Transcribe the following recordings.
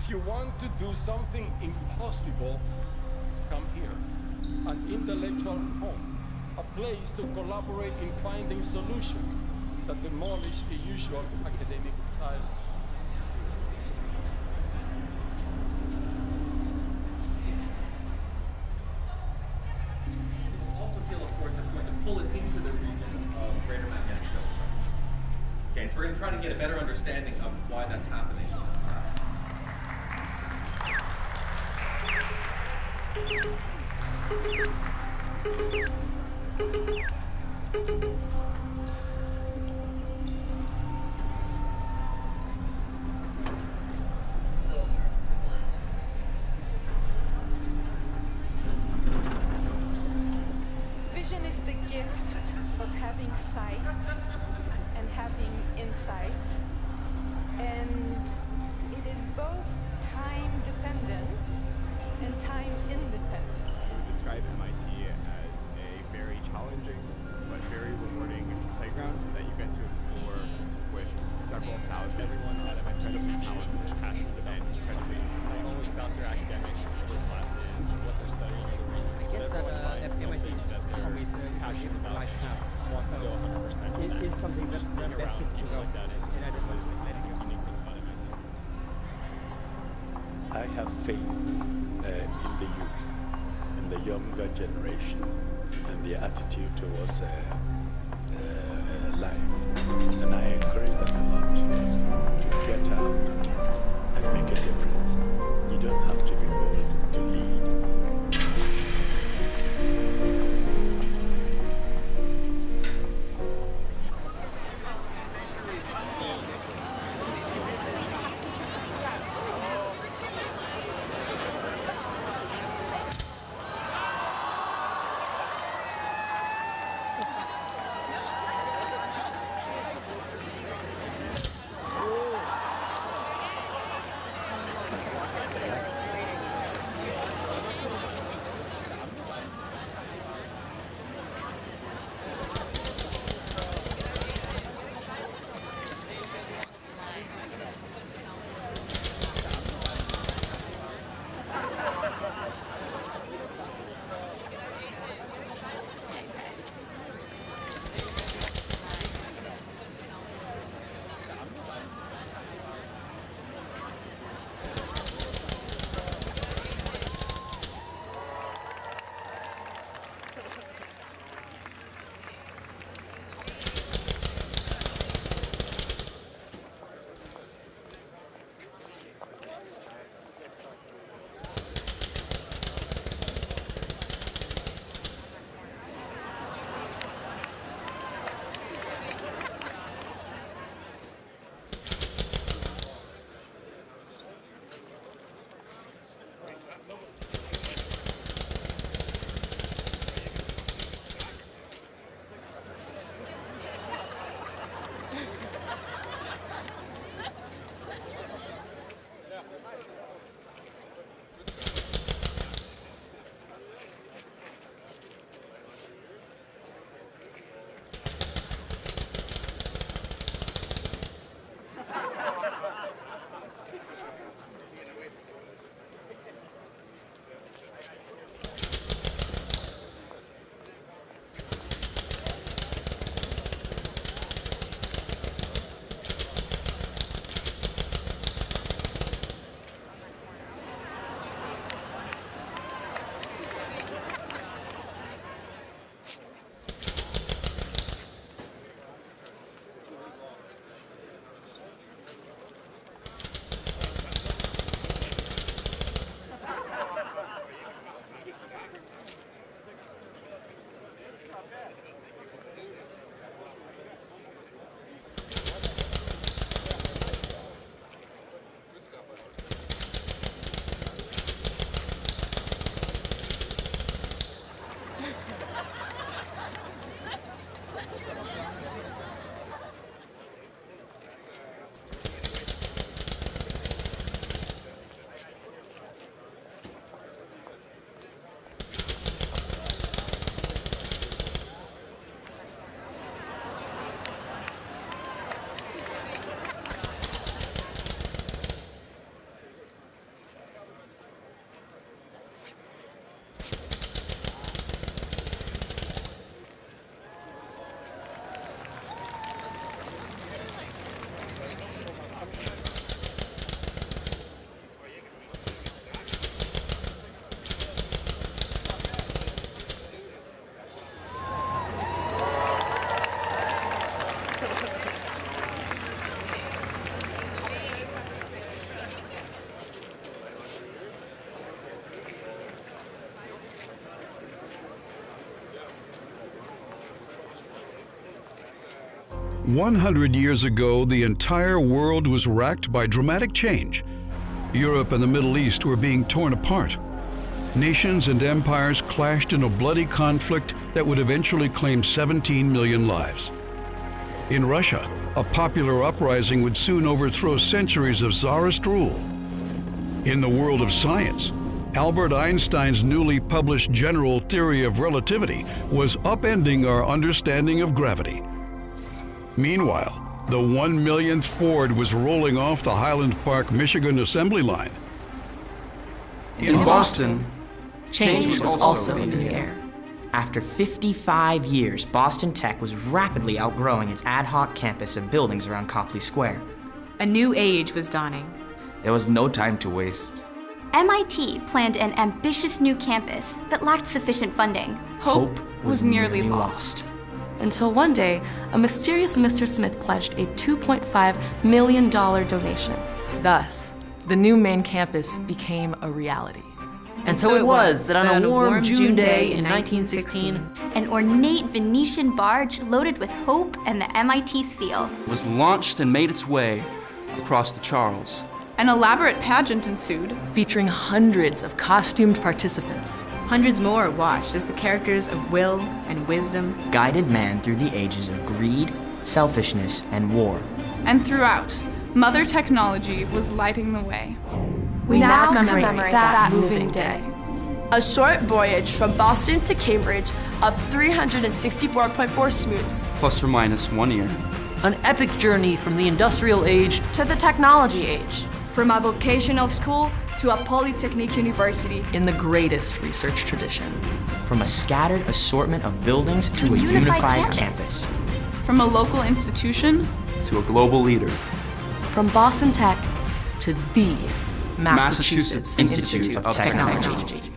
If you want to do something impossible, come here. An intellectual home, a place to collaborate in finding solutions that demolish the usual academic silence. Also feel a force that's going to pull it into the region of greater magnetic field strength. Okay, so we're going to try to get a better understanding of why that's happening in this class. Vision is the gift of having sight and having insight, and it is both time dependent and time independent. I would describe MIT as a very challenging but very rewarding playground that you get to explore with several thousand. Everyone out of incredibly talented, passionate, and incredibly not always about their academics or classes or what they're studying or the research. I guess that Everyone finds MIT something that for me they're is passionate about like and wants to go 100% in it that. is something that Just the being best around thing to people go. like that is And I don't one of know. the unique things about MIT. I have faith in the youth, in the younger generation, and the attitude towards life. And I encourage them a lot to get out and make a difference. You don't have to be old to lead. 100 years ago, the entire world was racked by dramatic change. Europe and the Middle East were being torn apart. Nations and empires clashed in a bloody conflict that would eventually claim 17 million lives. In Russia, a popular uprising would soon overthrow centuries of Tsarist rule. In the world of science, Albert Einstein's newly published general theory of relativity was upending our understanding of gravity. Meanwhile, the 1 millionth Ford was rolling off the Highland Park, Michigan assembly line. In Boston, change was also in the air. After 55 years, Boston Tech was rapidly outgrowing its ad hoc campus of buildings around Copley Square. A new age was dawning. There was no time to waste. MIT planned an ambitious new campus, but lacked sufficient funding. Hope was nearly lost. Until one day, a mysterious Mr. Smith pledged a $2.5 million donation. Thus, the new main campus became a reality. And so it was that on a warm June day in 1916, an ornate Venetian barge loaded with hope and the MIT seal Was launched and made its way across the Charles. An elaborate pageant ensued, Featuring hundreds of costumed participants. Hundreds more watched as the characters of will and wisdom, guided man through the ages of greed, selfishness, and war. and throughout, Mother Technology was lighting the way. We now commemorate that moving day. A short voyage from Boston to Cambridge of 364.4 smoots. Plus or minus 1 year. An epic journey from the industrial age To the technology age. From a vocational school to a polytechnic university. In the greatest research tradition. from a scattered assortment of buildings to a unified campus. From a local institution To a global leader. From Boston Tech to the Massachusetts Institute of Technology.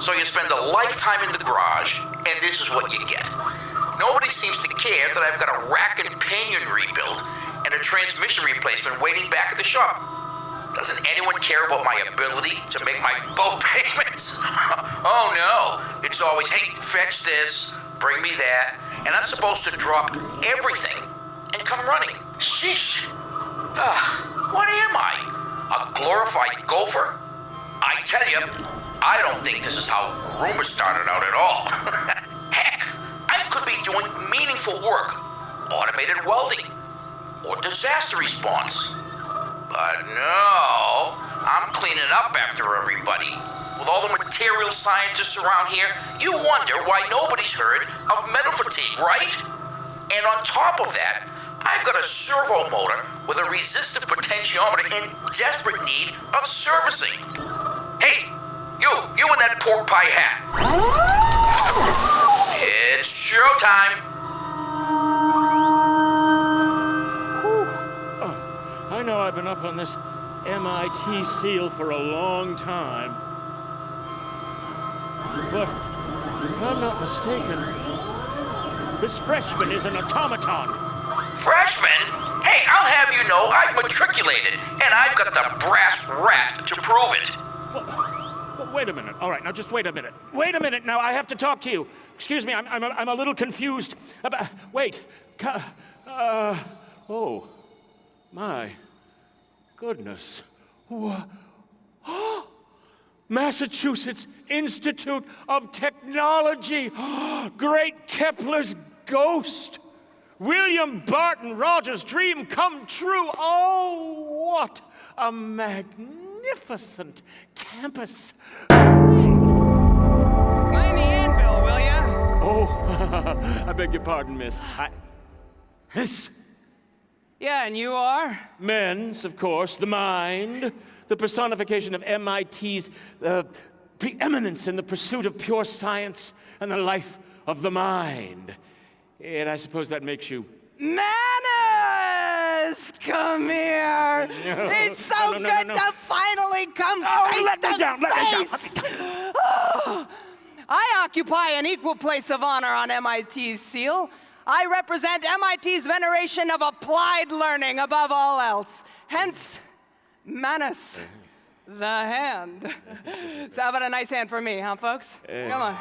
So you spend a lifetime in the garage, and this is what you get. Nobody seems to care that I've got a rack and pinion rebuilt and a transmission replacement waiting back at the shop. Doesn't anyone care about my ability to make my boat payments? Oh no, it's always, hey, fetch this, bring me that, and I'm supposed to drop everything and come running. Sheesh. What am I? A glorified gopher? I tell you, I don't think this is how rumors started out at all. Heck, I could be doing meaningful work, automated welding, or disaster response. But no, I'm cleaning up after everybody. With all the material scientists around here, you wonder why nobody's heard of metal fatigue, right? And on top of that, I've got a servo motor with a resistive potentiometer in desperate need of servicing. Hey, you in that pork pie hat. It's showtime. I know I've been up on this MIT seal for a long time. But if I'm not mistaken, this freshman is an automaton. Freshman? Hey, I'll have you know I've matriculated, and I've got the brass rat to prove it. Well, wait a minute. All right, now just wait a minute. Wait a minute now, I have to talk to you. Excuse me, I'm a little confused. Wait. Oh, my goodness. Massachusetts Institute of Technology. Great Kepler's ghost. William Barton Rogers' dream come true. Oh, what a magnificent campus. Mind the anvil, will ya? Oh, I beg your pardon, miss. Miss? Yeah, and you are? Men's, of course, the mind, the personification of MIT's preeminence in the pursuit of pure science and the life of the mind. And I suppose that makes you... Manners! Come here! It's so good to finally come face let me to down, let me face! I occupy an equal place of honor on MIT's seal. I represent MIT's veneration of applied learning above all else. Hence, Manus, the hand. So how about a nice hand for me, huh, folks? Come on.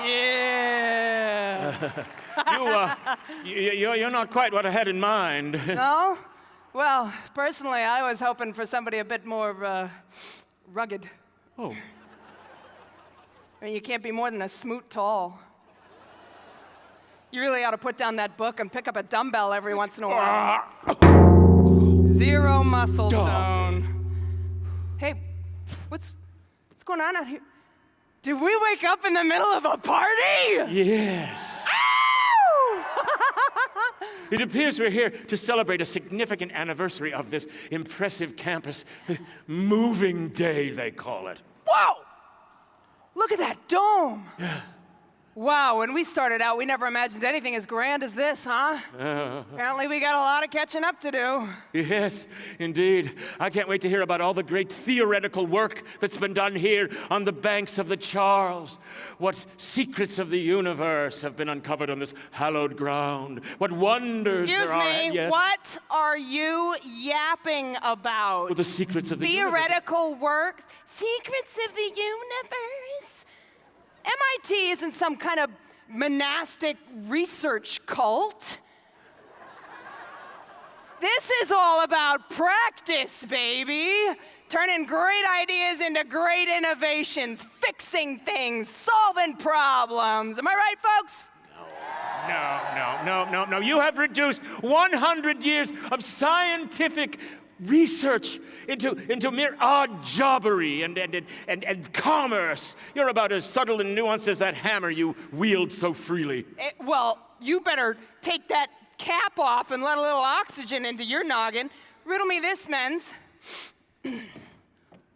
Yeah. You're not quite what I had in mind. No? Well, personally, I was hoping for somebody a bit more rugged. Oh. I mean, you can't be more than a smoot tall. You really ought to put down that book and pick up a dumbbell every once in a while. Zero muscle tone. Hey, what's going on out here? Did we wake up in the middle of a party? Yes. It appears we're here to celebrate a significant anniversary of this impressive campus. Moving day, they call it. Whoa! Look at that dome. Wow, when we started out, we never imagined anything as grand as this, huh? Apparently we got a lot of catching up to do. Yes, indeed. I can't wait to hear about all the great theoretical work that's been done here on the banks of the Charles. What secrets of the universe have been uncovered on this hallowed ground. What wonders there are. Excuse me, yes. What are you yapping about? Well, the secrets of the universe. Theoretical work? Secrets of the universe? MIT isn't some kind of monastic research cult. This is all about practice, baby. Turning great ideas into great innovations, fixing things, solving problems. Am I right, folks? No. You have reduced 100 years of scientific research into mere odd jobbery and commerce. You're about as subtle and nuanced as that hammer you wield so freely. Well, you better take that cap off and let a little oxygen into your noggin. Riddle me this, mens.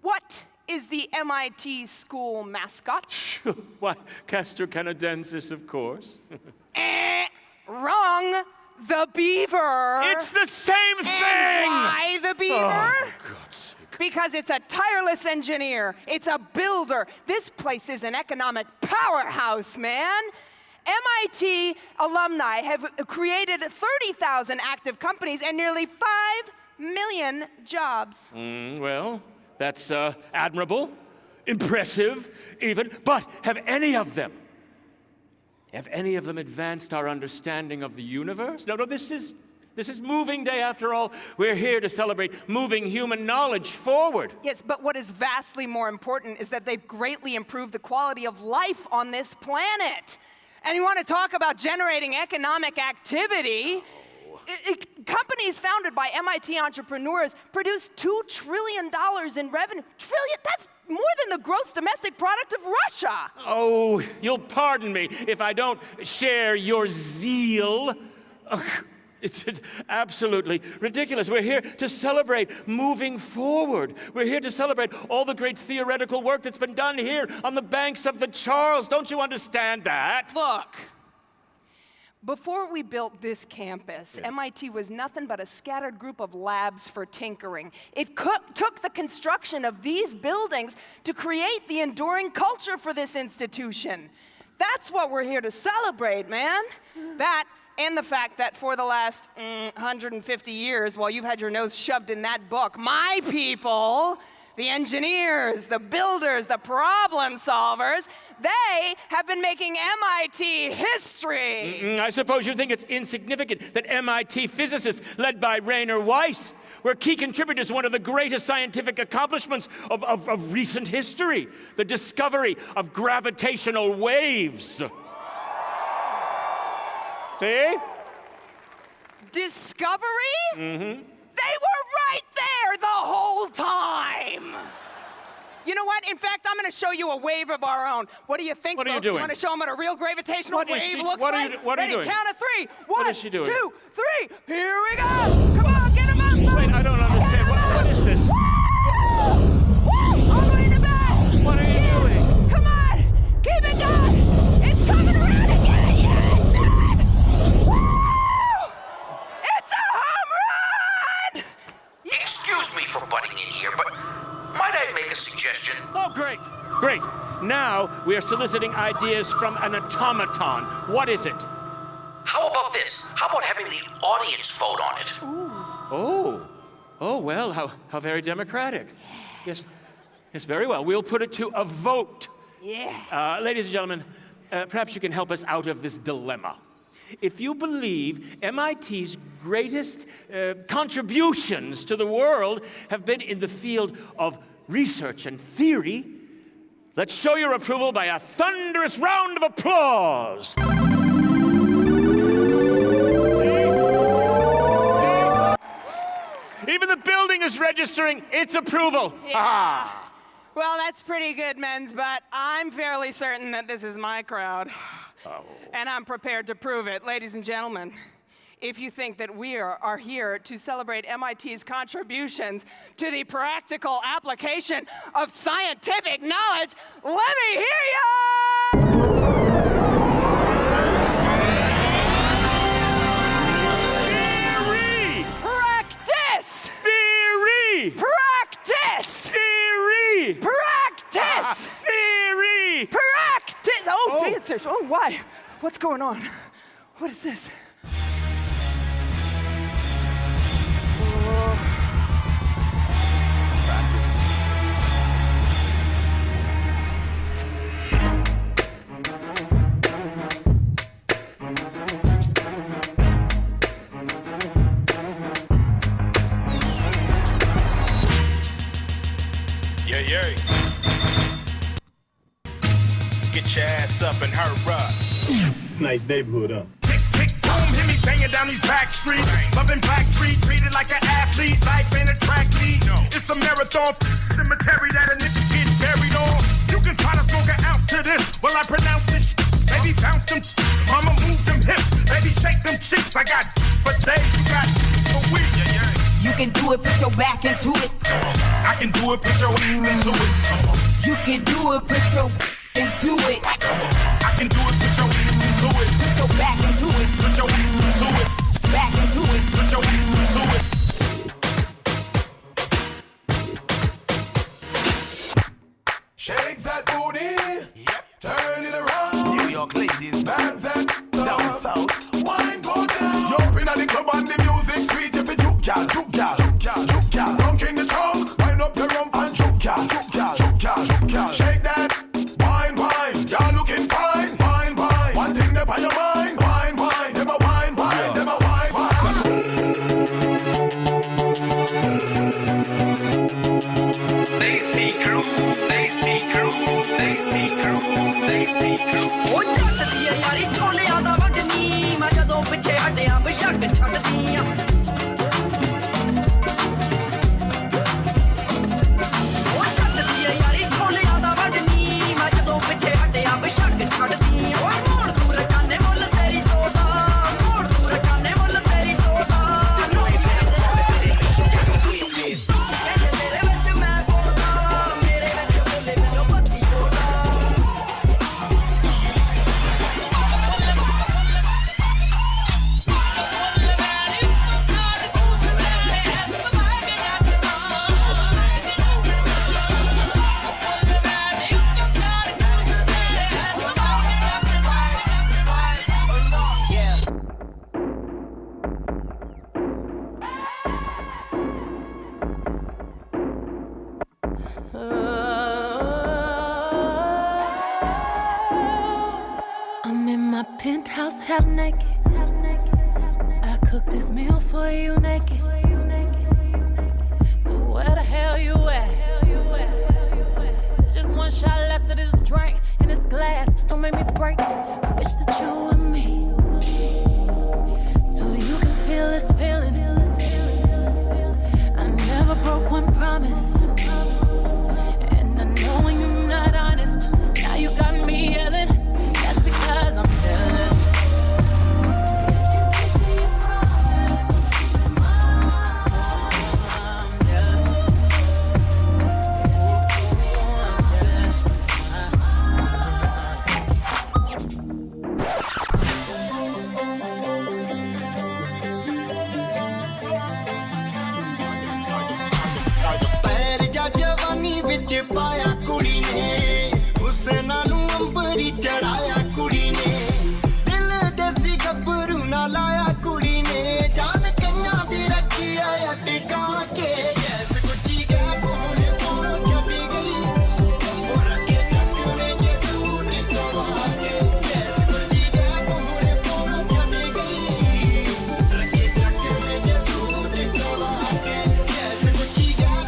What is the MIT school mascot? Why, Castor Canadensis, of course. Wrong. The beaver. It's the same thing! And why the beaver? Oh, for God's sake. Because it's a tireless engineer. It's a builder. This place is an economic powerhouse, man. MIT alumni have created 30,000 active companies and nearly 5 million jobs. Well, that's admirable, impressive, even. But have any of them advanced our understanding of the universe? No, this is moving day after all. We're here to celebrate moving human knowledge forward. Yes, but what is vastly more important is that they've greatly improved the quality of life on this planet. And you want to talk about generating economic activity? Companies founded by MIT entrepreneurs produce $2 trillion in revenue. Trillion? That's more than the gross domestic product of Russia. Oh, you'll pardon me if I don't share your zeal. It's absolutely ridiculous. We're here to celebrate moving forward. We're here to celebrate all the great theoretical work that's been done here on the banks of the Charles. Don't you understand that? Look, before we built this campus, MIT was nothing but a scattered group of labs for tinkering. It took the construction of these buildings to create the enduring culture for this institution. That's what we're here to celebrate, man. That and the fact that for the last 150 years, while you've had your nose shoved in that book, my people, the engineers, the builders, the problem solvers, they have been making MIT history. I suppose you think it's insignificant that MIT physicists, led by Rainer Weiss, were key contributors to one of the greatest scientific accomplishments of recent history, the discovery of gravitational waves. See? Discovery? They were right there the whole time. You know what? In fact, I'm going to show you a wave of our own. What do you think, folks? What are you doing? You want to show them what a real gravitational wave looks like? What are you doing? Count of 3. 1, What is she doing? 2, 3. Here we go. Come on, get him up. Wait, I don't understand. What is this? All the way in the back. What are you doing? Come on. Keep it going. It's coming around again. Yes. It's a home run. Excuse me for butting in here, but might I make a suggestion? Oh, great. Great. Now we are soliciting ideas from an automaton. What is it? How about this? How about having the audience vote on it? Oh, well, how very democratic. Yes, very well. We'll put it to a vote. Yeah. Ladies and gentlemen, perhaps you can help us out of this dilemma. If you believe MIT's greatest contributions to the world have been in the field of research and theory, let's show your approval by a thunderous round of applause. See? Even the building is registering its approval. Yeah. Well, that's pretty good, men's, but I'm fairly certain that this is my crowd. And I'm prepared to prove it. Ladies and gentlemen, if you think that we are here to celebrate MIT's contributions to the practical application of scientific knowledge, let me hear ya! Theory! Practice! Theory! Practice! Theory! Practice! Theory! Practice! Oh, dancers! Oh, why? What's going on? What is this? Yeah. Get your ass up and hurry up. Nice neighborhood, huh? Boom, hear me banging down these back streets. Loving Black Street, treated like an athlete. Life ain't a track meet. It's a marathon cemetery that a nigga get buried on. You can try to smoke an ounce to this. Well, I pronounce this. Baby, bounce them. Mama, move them hips. Baby, shake them cheeks. I got but they got for we. You can do it, put your back into it. I can do it, put your into it. You can do it, put your into it. I can do it, put your into it. Put your back into it. Put your into it. Back into it. Put your into it. Shake that booty. Yep. Turn it around. New York ladies. Dance that down south. Wine go down. Jump in at the club and the music sweet. If you juke ya, juke ya, juke ya, juke ya. Dunk in the trunk. Wind up your rump and juke ya, juke ya, juke ya, juke ya. Shake that. Wine, wine. Y'all looking fine. Wine, wine. One thing that on your mind. Wine, wine. Them a wine, wine. Them a wine, wine. They see crew. They see crew. They see crew. They see crew. Oh, jat diya yaari choliyan da vadni. Main jadon piche hatiyan beshak chhad diyan. Oh, jat diya yaari choliyan da vadni. Main jadon piche hatiyan beshak chhad diyan. Oh, mor dur kanne mol teri toda. Mor dur kanne mol teri toda. Kehte tere vich main bolda. Mere vich bole meno patti bolda. I'm in my penthouse half naked. I cooked this meal for you naked. So where the hell you at? There's just one shot left of this drink in this glass. Don't make me break it. Wish that you were me, so you can feel this feeling. I never broke one promise, and I know when you're not honest. Now you got me yelling. That's because I'm jealous. पैर जा जवानी विच पाया कुड़ी ने हुसैना नू अंबरी चढ़ाया कुड़ी ने दिल देसी गब्बरू ना लाया कुड़ी ने जान कन्या दी रखी आया टिका के गैस गुच्ची गया बोले बोलो चटी गई और के चकने के सूट सवा के गैस गुच्ची गया बोले बोलो चटी गई रखे चकने के सूट सवा के गैस गुच्ची गया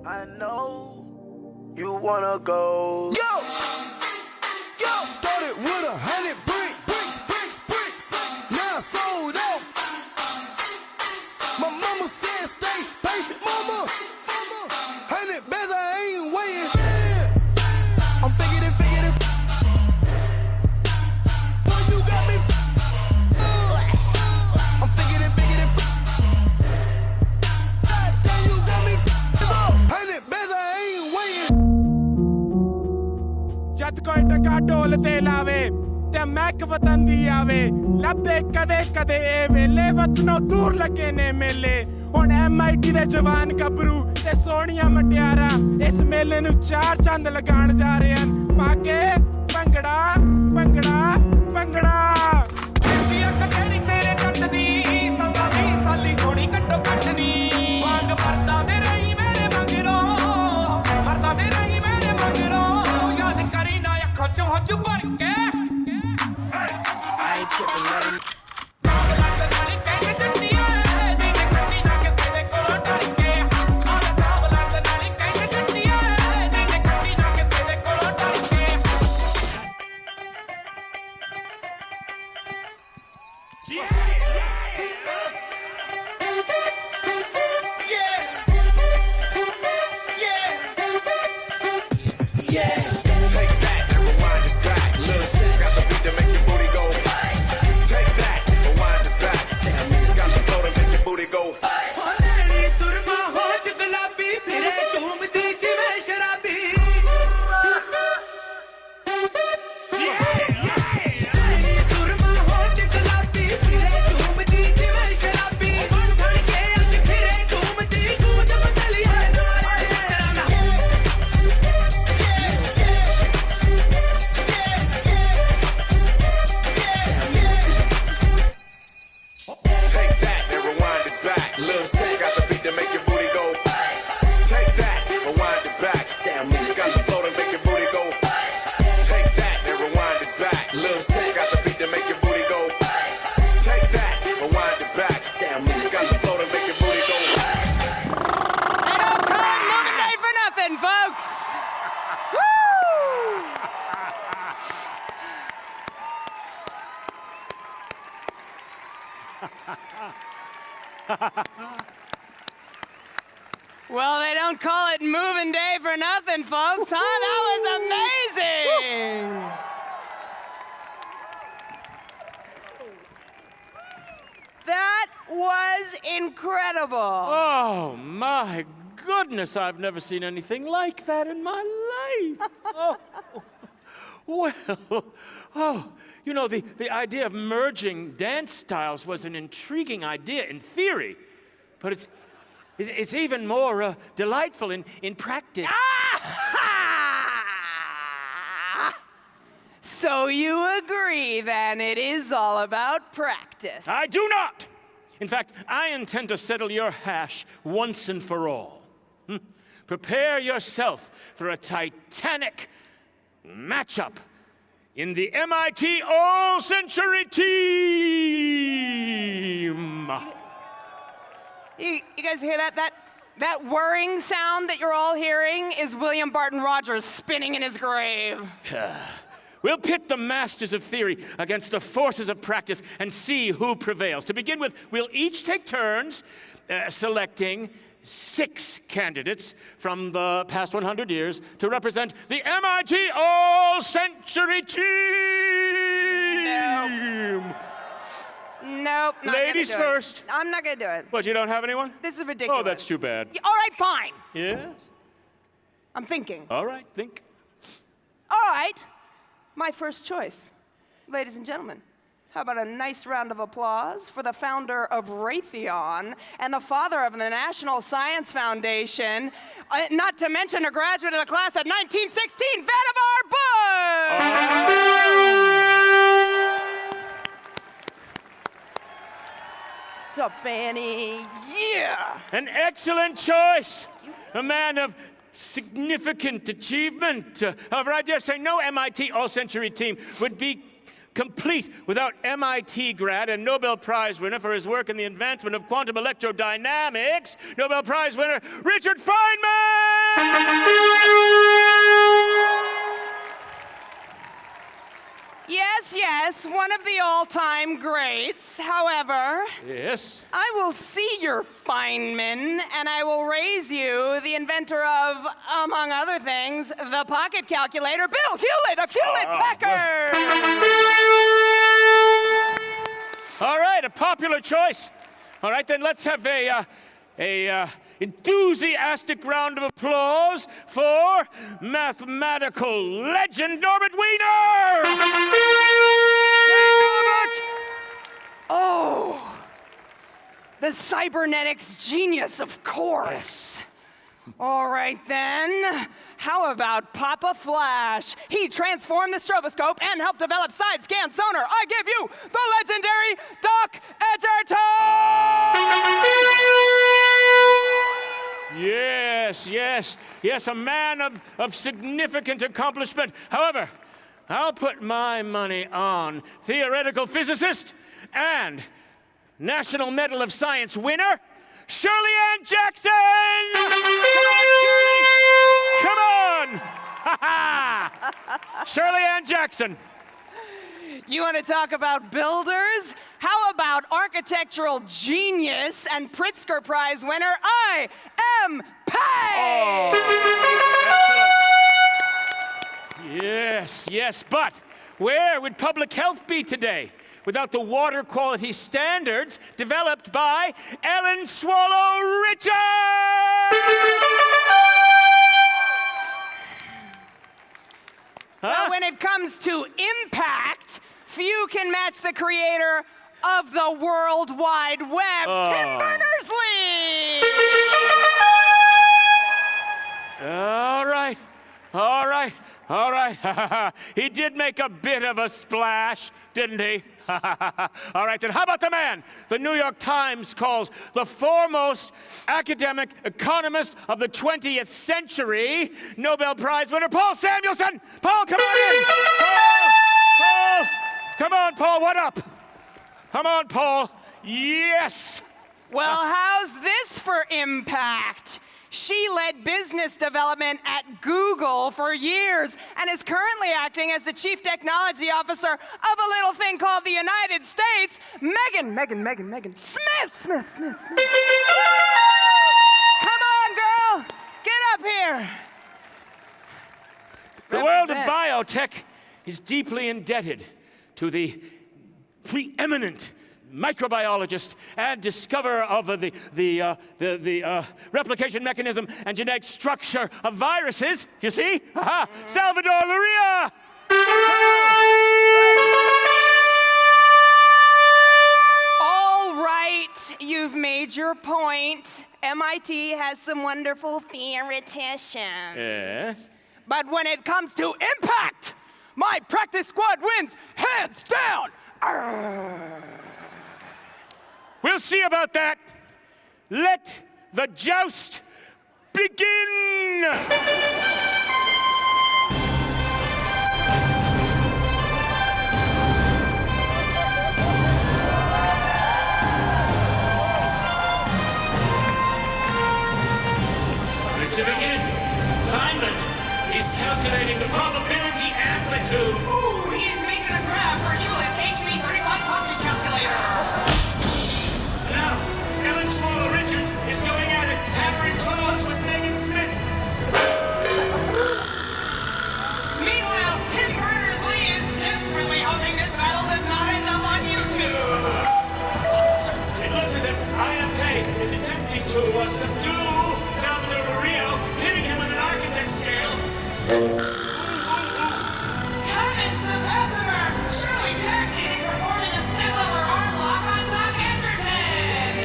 I know, you wanna go. Yo! Started with 100 bricks. Now sold out. My mama said stay patient, mama. 100 bands, I ain't waiting. I'm figured it. Boy, you got me. I'm figured it. Goddamn, you got me. 100 bands, I ain't waiting. जद कोई टका ढोल ते लावे ते महक वतन दी आवे लभदे कदे कदे ए वेले वतनों दूर लगे ने मेले हुण MIT दे जवान गबरू ते सोहणियां मटियारा इस मेले नूं चार चंद लगाण जा रहे हन पाके भंगड़ा भंगड़ा भंगड़ा तेरी अख तेरी तेरे कट दी ससा 20 साली थोड़ी कट्टो कटनी वांग मरदा दे रही मेरे मंगरो मरदा दे रही मेरे मंगरो याद करी ना अखों चों हज भर के I ain't tripping, let him. Yeah! Well, they don't call it moving day for nothing, folks, huh? That was amazing! That was incredible. Oh, my goodness, I've never seen anything like that in my life. Oh, well, oh, you know, the idea of merging dance styles was an intriguing idea in theory, but it's even more delightful in practice. So you agree, then, it is all about practice? I do not! In fact, I intend to settle your hash once and for all. Prepare yourself for a titanic matchup in the MIT All-Century Team! You guys hear that? That whirring sound that you're all hearing is William Barton Rogers spinning in his grave. We'll pit the masters of theory against the forces of practice and see who prevails. To begin with, we'll each take turns selecting 6 candidates from the past 100 years to represent the MIT All-Century Team! Nope, not Ladies gonna do first. It. I'm not gonna do it. What, you don't have anyone? This is ridiculous. Oh, that's too bad. All right, fine. Yes? I'm thinking. All right, think. All right. My first choice. Ladies and gentlemen, how about a nice round of applause for the founder of Raytheon and the father of the National Science Foundation, not to mention a graduate of the class of 1916, Vannevar Bush! What's up, Fanny? Yeah! An excellent choice. A man of significant achievement. However, I dare say no MIT All-Century Team would be complete without MIT grad and Nobel Prize winner for his work in the advancement of quantum electrodynamics, Nobel Prize winner Richard Feynman! Yes, one of the all-time greats. However, yes, I will see your Feynman, and I will raise you the inventor of, among other things, the pocket calculator, Bill Hewlett of Hewlett-Packard. All right, a popular choice. All right, then let's have a enthusiastic round of applause for mathematical legend Norbert Wiener! Norbert! Oh, the cybernetics genius, of course. All right, then. How about Papa Flash? He transformed the stroboscope and helped develop side-scan sonar. I give you the legendary Doc Edgerton! Yes, a man of significant accomplishment. However, I'll put my money on theoretical physicist and National Medal of Science winner, Shirley Ann Jackson! Come on! Shirley Ann Jackson. You want to talk about builders? How about architectural genius and Pritzker Prize winner, I.M. Pei? Yes, but where would public health be today without the water quality standards developed by Ellen Swallow Richards? Well, when it comes to impact, few can match the creator of the World Wide Web, Tim Berners-Lee! All right. He did make a bit of a splash, didn't he? All right, then how about the man the New York Times calls the foremost academic economist of the 20th century, Nobel Prize winner Paul Samuelson? Paul, come on in! Paul! Come on, Paul, what up? Come on, Paul. Yes! Well, how's this for impact? She led business development at Google for years and is currently acting as the chief technology officer of a little thing called the United United States, Megan Smith. Come on, girl. Get up here. The world of biotech is deeply indebted to the preeminent microbiologist and discoverer of the replication mechanism and genetic structure of viruses. You see? Salvador Luria! All right, you've made your point. MIT has some wonderful theoreticians. Yes? But when it comes to impact, my practice squad wins hands down. Arrgh. We'll see about that. Let the joust begin! To begin, Feynman is calculating the probability amplitude. Ooh, he's making a graph for Hewlett's HB35 pocket calculator. Now, Ellen Swallow Richards is going at it, hammering claws with Megan Smith. Meanwhile, Tim Berners-Lee is desperately hoping this battle does not end up on YouTube. It looks as if IMK is attempting to subdue Salvador Murillo, pinning him with an architect scale. Heavens of Bessemer! Surely Jackson is performing a step-over arm lock on Doc Edgerton!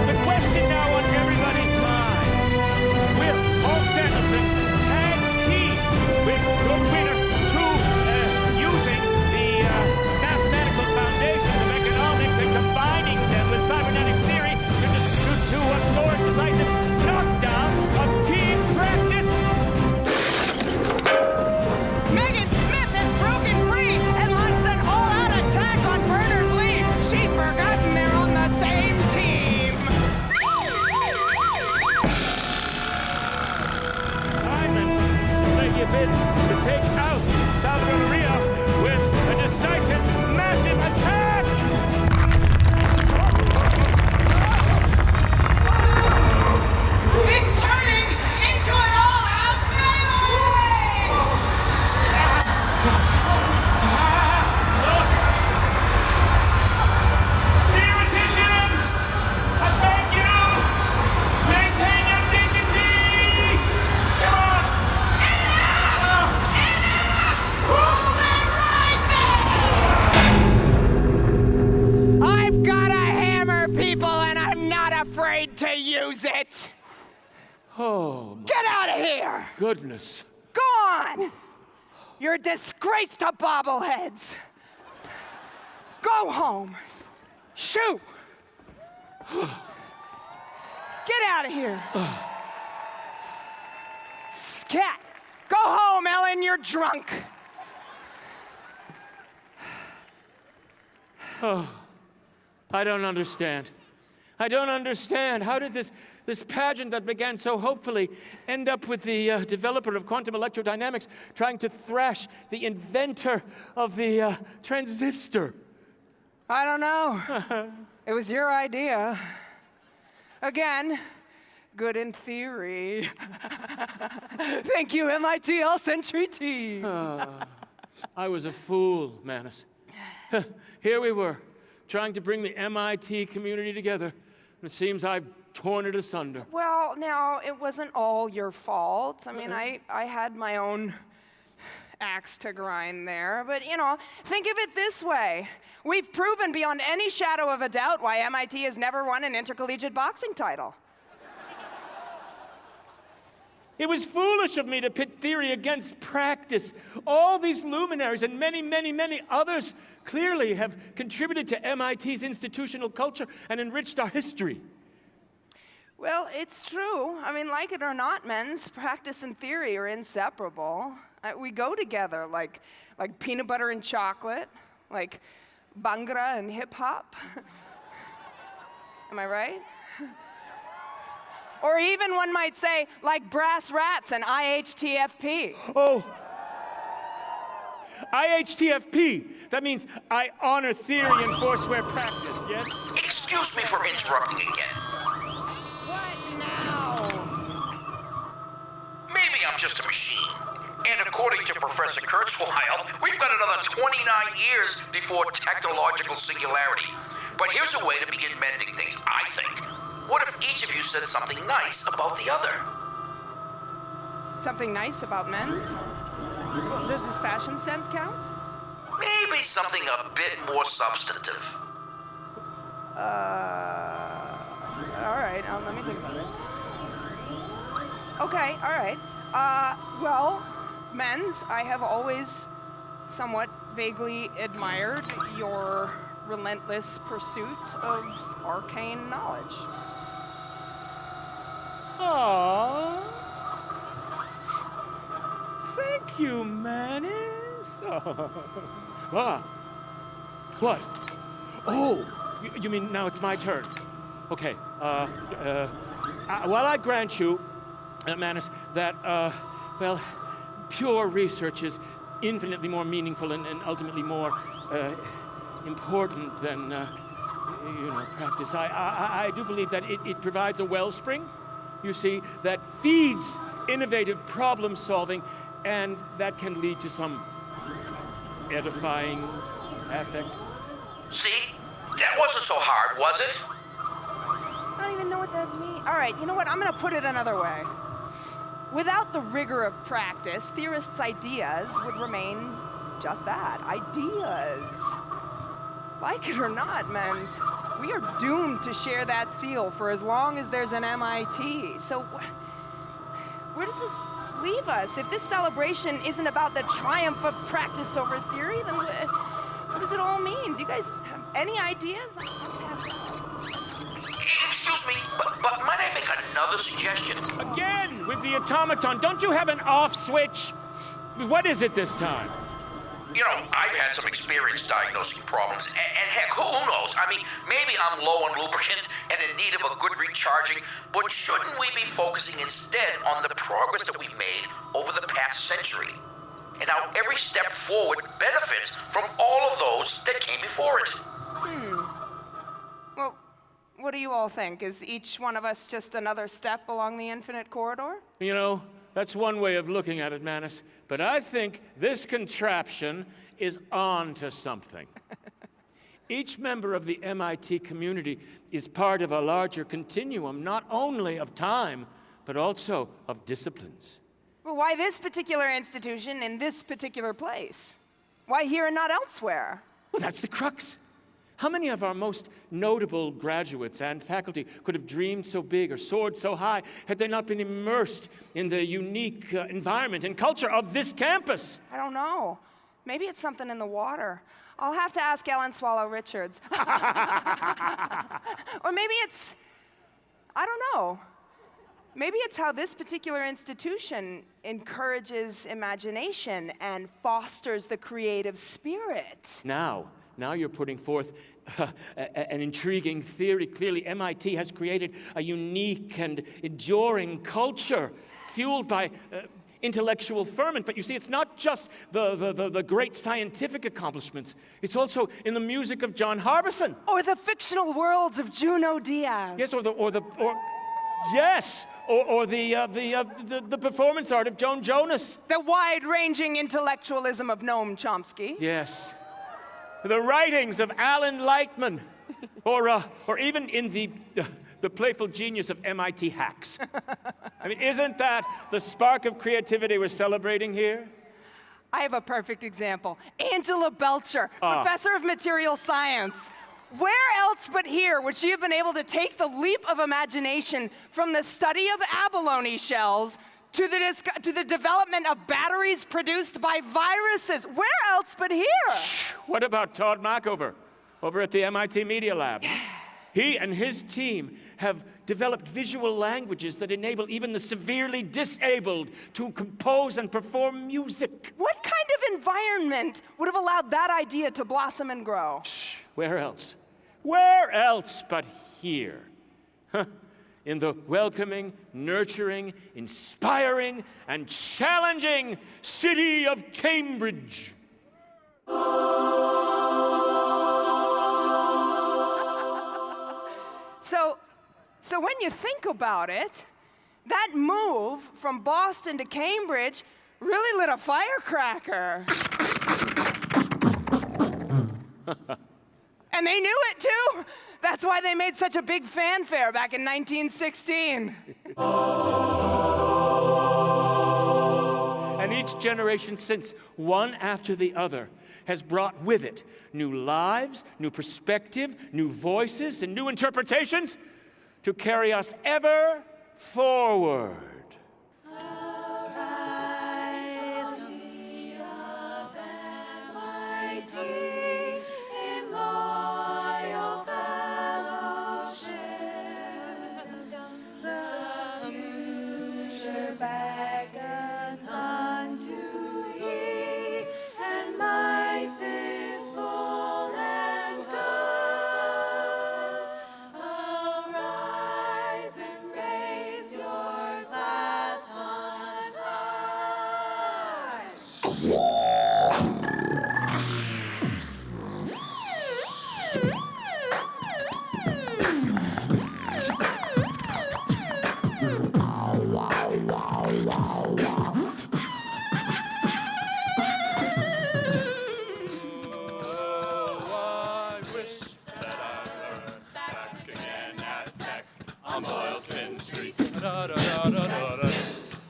The question now on everybody's mind. Will Paul Sanderson tag team with Goldwiener to using the mathematical foundations of economics and combining them with cybernetics theory to score a decisive knockdown of team practice? Megan Smith has broken free and launched an all-out attack on Berners-Lee. She's forgotten they're on the same team. Feynman is making a bid to take out Salvador Murillo with a decisive, massive attack! It's turning into an all-out melee! Theoreticians! I beg you! Maintain your dignity! Come on! Hold it right there! I've got a hammer, people, and I'm not afraid to use it. Oh, my Get out of here! goodness. Go on! You're a disgrace to bobbleheads. Go home. Shoo! Get out of here. Scat! Go home, Ellen, you're drunk. Oh, I don't understand. I don't understand. How did this pageant that began so hopefully end up with the developer of quantum electrodynamics trying to thrash the inventor of the transistor? I don't know. It was your idea. Again, good in theory. Thank you, MIT All-Century team. I was a fool, Manus. Here we were, trying to bring the MIT community together. It seems I've torn it asunder. Well, now, it wasn't all your fault. I mean, I had my own axe to grind there. But, you know, think of it this way. We've proven beyond any shadow of a doubt why MIT has never won an intercollegiate boxing title. It was foolish of me to pit theory against practice. All these luminaries and many, many, many others clearly have contributed to MIT's institutional culture and enriched our history. Well, it's true. I mean, like it or not, men's practice and theory are inseparable. We go together like peanut butter and chocolate, like Bhangra and hip hop. Am I right? Or even one might say, like brass rats and IHTFP. Oh, IHTFP, That means I honor theory and forswear practice, yes? Excuse me for interrupting again. What now? Maybe I'm just a machine. And according to Professor Kurzweil, we've got another 29 years before technological singularity. But here's a way to begin mending things, I think. What if each of you said something nice about the other? Something nice about men's? Does his fashion sense count? Maybe something a bit more substantive. All right, let me think about it. Okay, all right. Well, men's, I have always somewhat vaguely admired your relentless pursuit of arcane knowledge. Aww. Thank you, Manus. Ah. What? Oh, you mean now it's my turn? Okay. Well, I grant you, Manus, that, well, pure research is infinitely more meaningful and ultimately more important than, practice. I do believe that it provides a wellspring, you see, that feeds innovative problem solving, and that can lead to some edifying affect. See? That wasn't so hard, was it? I don't even know what that means. All right, you know what? I'm going to put it another way. Without the rigor of practice, theorists' ideas would remain just that, ideas. Like it or not, men's, we are doomed to share that seal for as long as there's an MIT. So where does this leave us? If this celebration isn't about the triumph of practice over theory, then what does it all mean? Do you guys have any ideas? Excuse me, but might I make another suggestion? Again, with the automaton, don't you have an off switch? What is it this time? You know, I've had some experience diagnosing problems, and heck, who knows? I mean, maybe I'm low on lubricant and in need of a good recharging, but shouldn't we be focusing instead on the progress that we've made over the past century? And how every step forward benefits from all of those that came before it? Well, what do you all think? Is each one of us just another step along the infinite corridor? You know, that's one way of looking at it, Manus. But I think this contraption is on to something. Each member of the MIT community is part of a larger continuum, not only of time, but also of disciplines. Well, why this particular institution in this particular place? Why here and not elsewhere? Well, that's the crux. How many of our most notable graduates and faculty could have dreamed so big or soared so high had they not been immersed in the unique environment and culture of this campus? I don't know. Maybe it's something in the water. I'll have to ask Ellen Swallow Richards. Or maybe it's, I don't know. Maybe it's how this particular institution encourages imagination and fosters the creative spirit. Now you're putting forth an intriguing theory. Clearly, MIT has created a unique and enduring culture fueled by intellectual ferment. But you see, it's not just the great scientific accomplishments. It's also in the music of John Harbison. Or the fictional worlds of Junot Diaz. Yes, or the performance art of Joan Jonas. The wide-ranging intellectualism of Noam Chomsky. Yes. The writings of Alan Lightman, or even in the playful genius of MIT hacks. I mean, isn't that the spark of creativity we're celebrating here? I have a perfect example. Angela Belcher, professor of material science. Where else but here would she have been able to take the leap of imagination from the study of abalone shells to the development of batteries produced by viruses? Where else but here? What about Todd Mackover over at the MIT Media Lab? He and his team have developed visual languages that enable even the severely disabled to compose and perform music. What kind of environment would have allowed that idea to blossom and grow? Where else? Where else but here? In the welcoming, nurturing, inspiring, and challenging city of Cambridge. So when you think about it, that move from Boston to Cambridge really lit a firecracker. And they knew it too. That's why they made such a big fanfare back in 1916. And each generation since, one after the other, has brought with it new lives, new perspective, new voices, and new interpretations to carry us ever forward.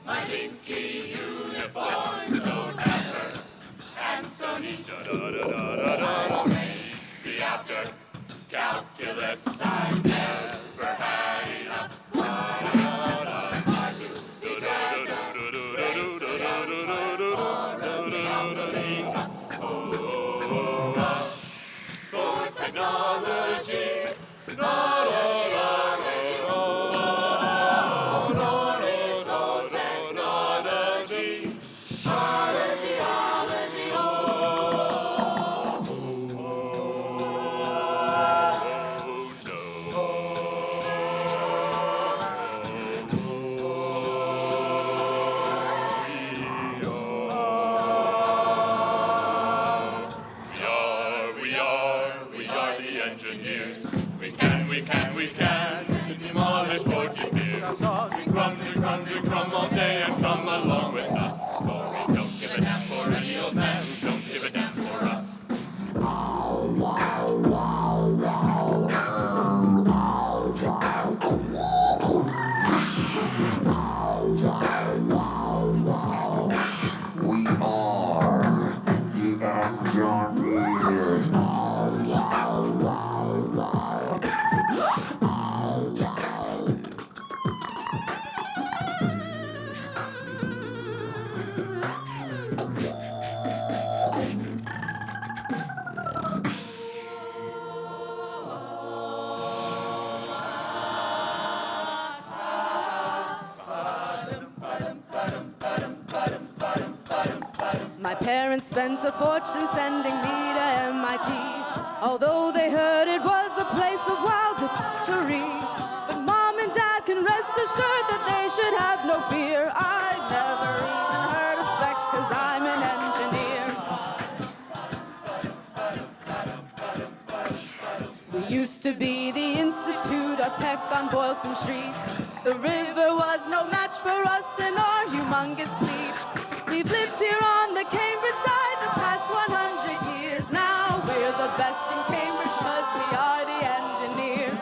My dinky uniform so dapper and so neat. See, after calculus I never had enough. For technology, we can demolish 40 piers. Drum all day and come along with us. For we don't give a damn for any old man who don't give a damn for us. We are the engineers. My parents spent a fortune sending me to MIT, although they heard it was a place of wild debauchery. But Mom and Dad can rest assured that they should have no fear. I've never even heard of sex 'cause I'm an engineer. We used to be the Institute of Tech on Boylston Street. The river was no match for us in our humongous fleet. We've lived here on the Cambridge side the past 100 years. Now we're the best in Cambridge 'cause we are the engineers.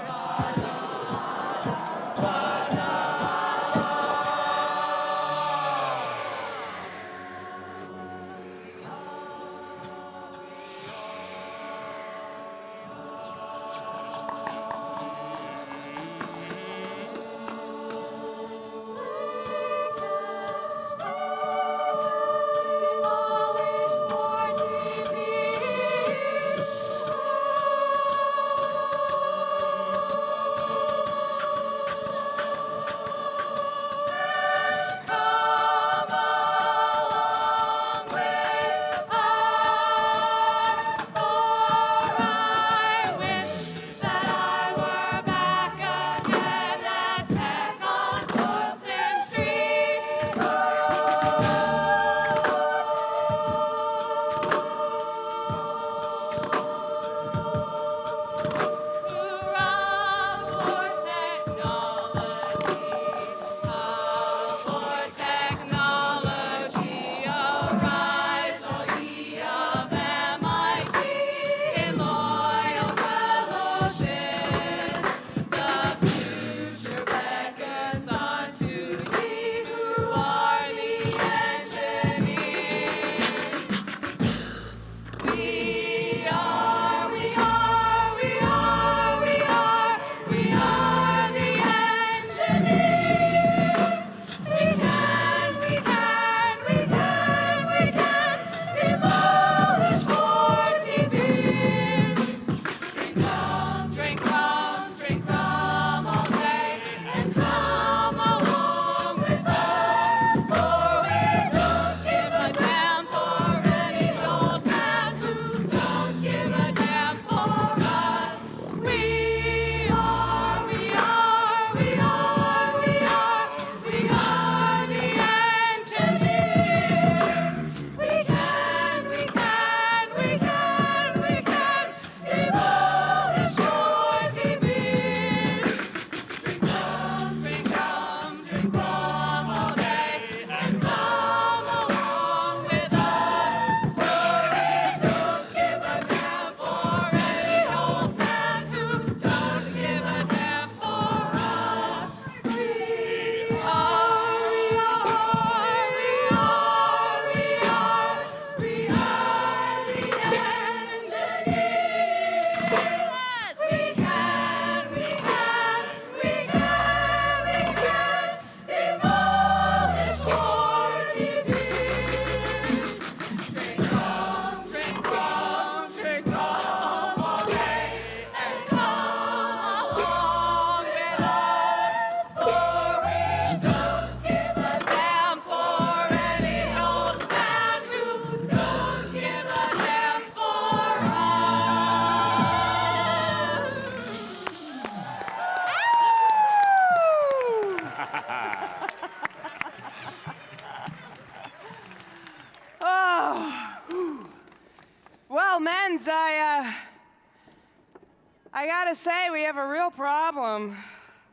I gotta say, we have a real problem.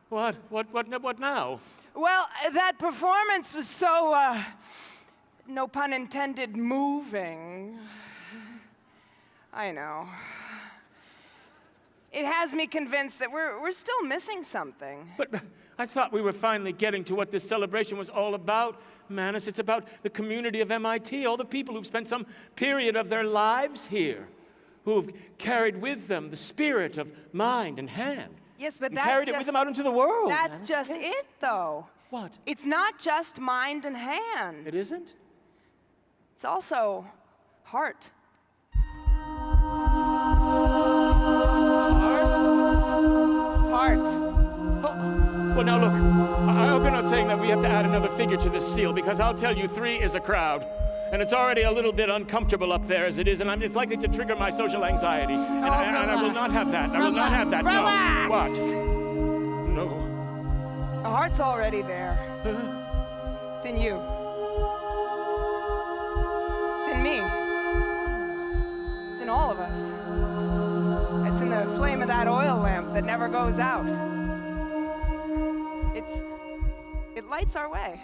What? What now? Well, that performance was so, no pun intended, moving. I know. It has me convinced that we're still missing something. But I thought we were finally getting to what this celebration was all about, Manus. It's about the community of MIT, all the people who've spent some period of their lives here, who've carried with them the spirit of mind and hand. Yes, but and that's carried just, it with them out into the world. That's Manus. just it, though. What? It's not just mind and hand. It isn't? It's also heart. Heart. Well, now look, I hope you're not saying that we have to add another figure to this seal, because I'll tell you, 3 is a crowd. And it's already a little bit uncomfortable up there as it is, and it's likely to trigger my social anxiety. And I will not have that. I will not have that. Relax. No. What? No. The heart's already there. It's in you. It's in me. It's in all of us. It's in the flame of that oil lamp that never goes out. It lights our way.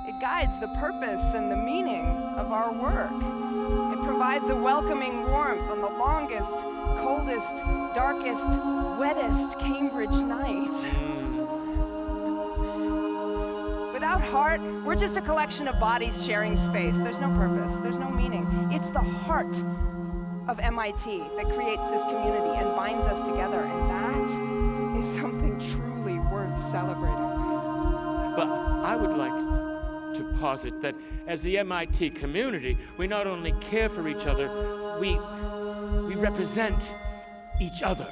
It guides the purpose and the meaning of our work. It provides a welcoming warmth on the longest, coldest, darkest, wettest Cambridge night. Without heart, we're just a collection of bodies sharing space. There's no purpose, there's no meaning. It's the heart of MIT that creates this community and binds us together, and that is something truly worth celebrating. But I would like to posit that as the MIT community, we not only care for each other, we represent each other.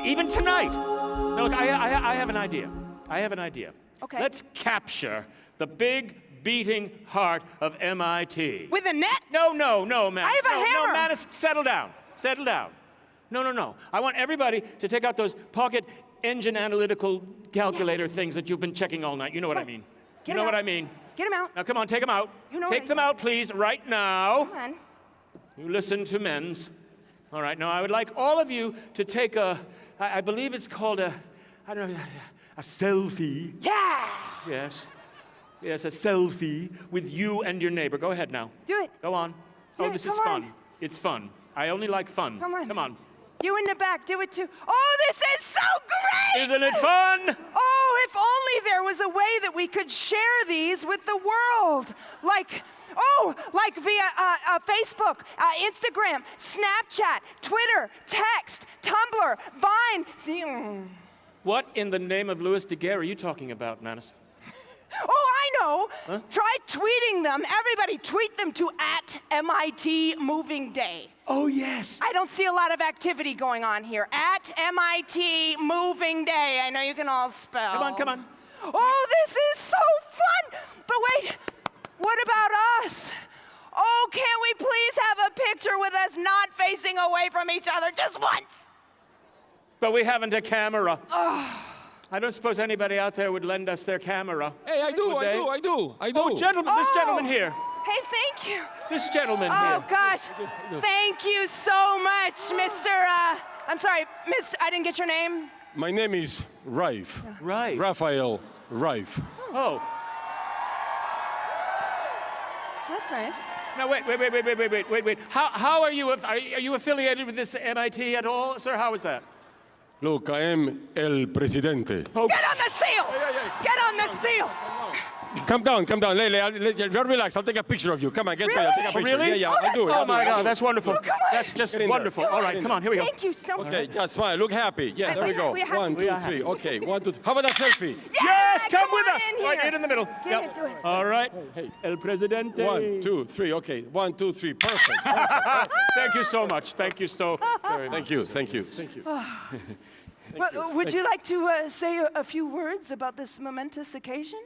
Even tonight. Now look, I have an idea. I have an idea. Okay. Let's capture the big beating heart of MIT. With a net? No, Manus. I have a hammer. No, Manus, settle down. Settle down. No. I want everybody to take out those pocket engine analytical calculator things that you've been checking all night. You know what I mean. Get You know him what out. I mean. Get him out. Now come on, take them out. You know take what them out, please, right now. Come on. You listen to men's. All right, now I would like all of you to take I believe it's called a selfie. Yeah! Yes, a selfie with you and your neighbor. Go ahead now. Do it. Go on. Do This it, is come fun. on. It's fun. I only like fun. Come on. Come on. You in the back, do it too. Oh, this is so great! Isn't it fun? Oh, if only there was a way that we could share these with the world. Like via Facebook, Instagram, Snapchat, Twitter, text, Tumblr, Vine. What in the name of Louis Daguerre are you talking about, Manus? Oh, I know. Huh? Try tweeting them. Everybody tweet them to @MIT Moving Day. Oh, yes. I don't see a lot of activity going on here. @MIT Moving Day. I know you can all spell. Come on. Oh, this is so fun. But wait, what about us? Oh, can't we please have a picture with us not facing away from each other just once? But we haven't a camera. I don't suppose anybody out there would lend us their camera. Hey, I do. Oh, gentlemen, this gentleman here. Hey, thank you. This gentleman Oh, here. gosh. Thank you so much, Mr. I'm sorry, I didn't get your name. My name is Raif. Raif. Raphael Raif. Oh. That's nice. Now, wait. How are you? Are you affiliated with this MIT at all, sir? How is that? Look, I am El Presidente. Oh. Get on the seal! Get on the seal! Come down. Relax. I'll take a picture of you. Come on, get ready. I'll take a picture. Really? Yeah, I'll do it. Oh my God, that's wonderful. Oh, come on. That's just wonderful. All right, come on, here we go. Thank you so much. Okay, just smile. Look happy. Yeah, there we go. 1, 2, 3. Okay, 1, 2, 3. How about a selfie? Yes, come come with on us. in Right here. in the middle. Get it, do it. All right. Hey. El Presidente. 1, 2, 3. Okay, 1, 2, 3. Perfect. Thank you so much. Thank you so very much. Thank you. Would you like to say a few words about this momentous occasion?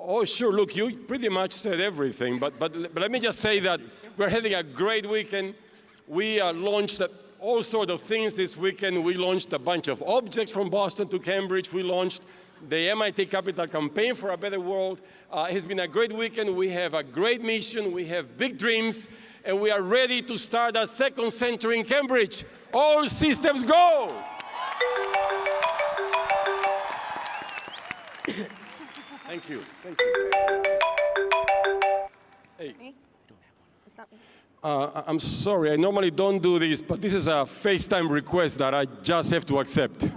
Oh, sure. Look, you pretty much said everything, but let me just say that we're having a great weekend. We launched all sorts of things this weekend. We launched a bunch of objects from Boston to Cambridge. We launched the MIT Capital Campaign for a Better World. It's been a great weekend. We have a great mission. We have big dreams. and we are ready to start our second century in Cambridge. All systems go! Thank you. Thank you. Hey. It's not me. I'm sorry, I normally don't do this, but this is a FaceTime request that I just have to accept.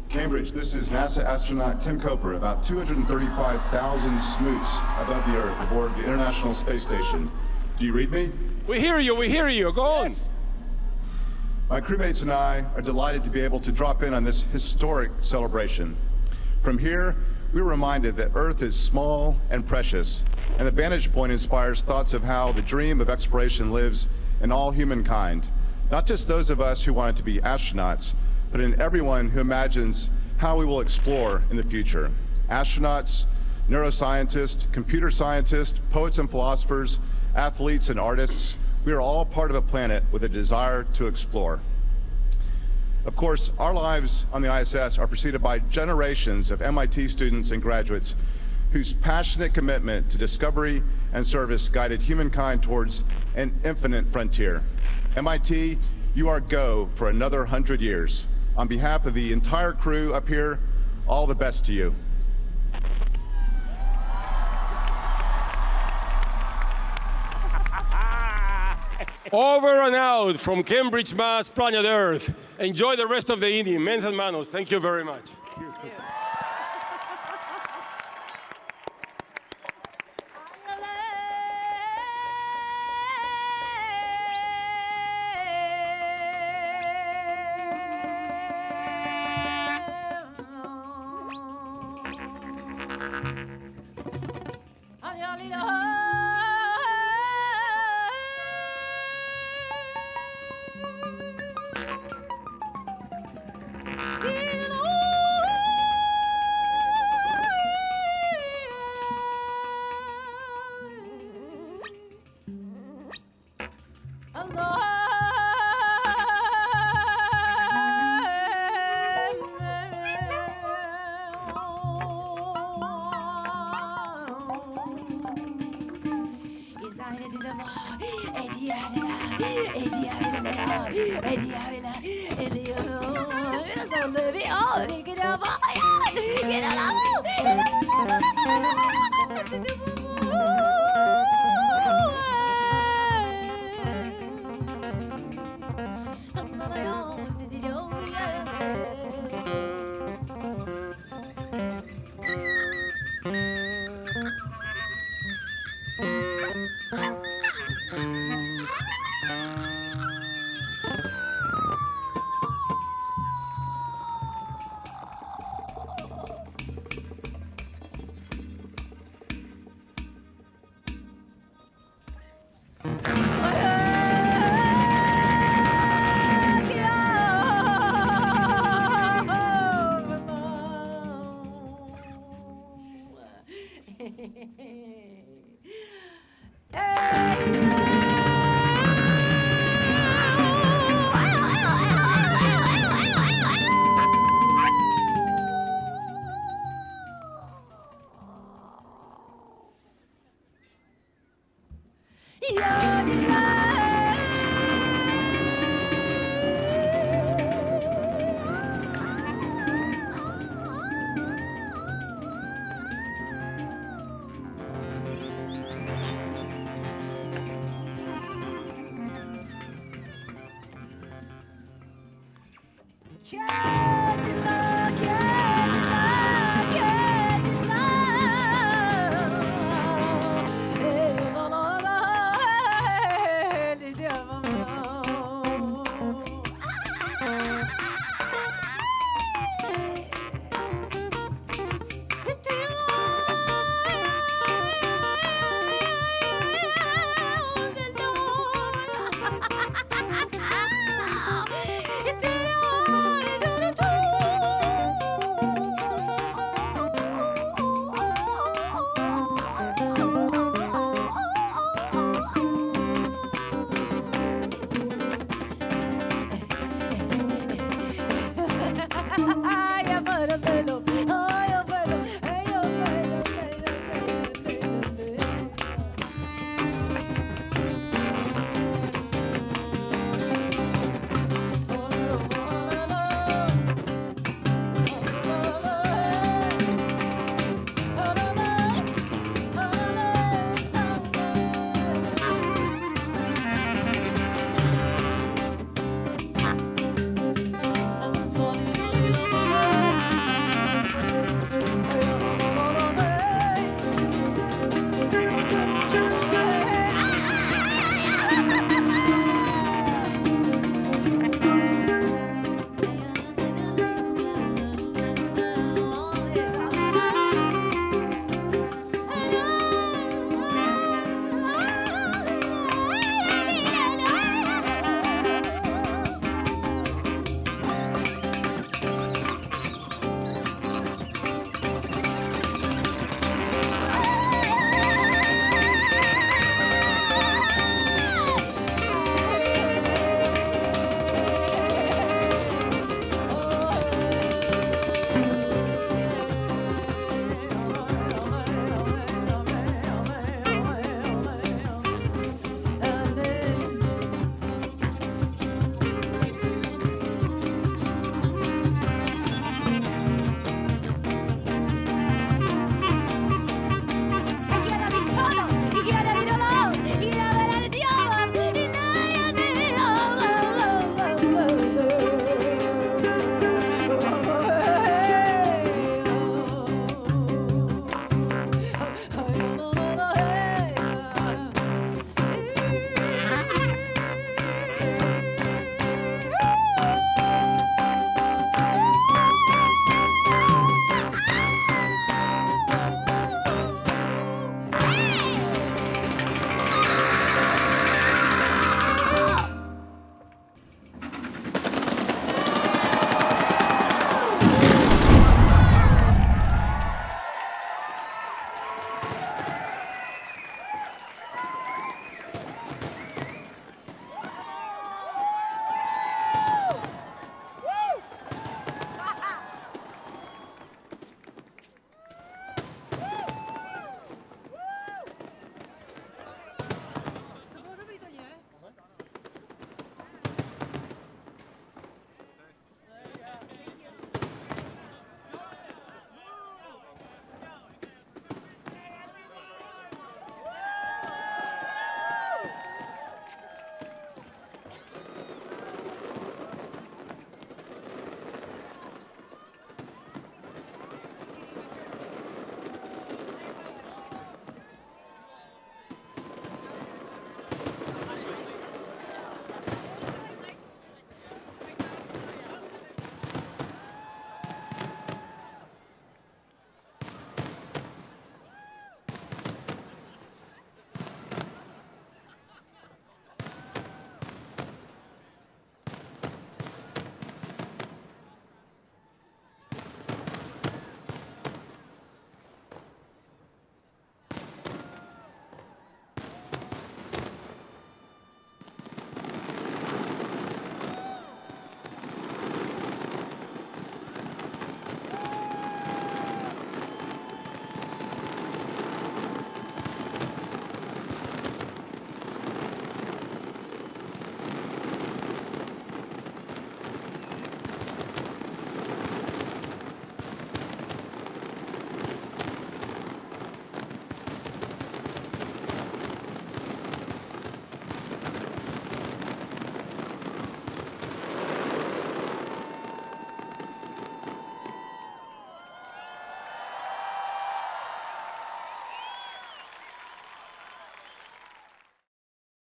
Cambridge, this is NASA astronaut Tim Coper, about 235,000 smoots above the Earth aboard the International Space Station. Do you read me? We hear you, go on. My crewmates and I are delighted to be able to drop in on this historic celebration. From here, we were reminded that Earth is small and precious, and the vantage point inspires thoughts of how the dream of exploration lives in all humankind, not just those of us who wanted to be astronauts, but in everyone who imagines how we will explore in the future. Astronauts, neuroscientists, computer scientists, poets and philosophers, athletes and artists, we are all part of a planet with a desire to explore. Of course, our lives on the ISS are preceded by generations of MIT students and graduates whose passionate commitment to discovery and service guided humankind towards an infinite frontier. MIT, you are go for another 100 years. On behalf of the entire crew up here, all the best to you. Over and out from Cambridge, Mass, planet Earth. Enjoy the rest of the evening. Men's and manos, thank you very much. Yeah!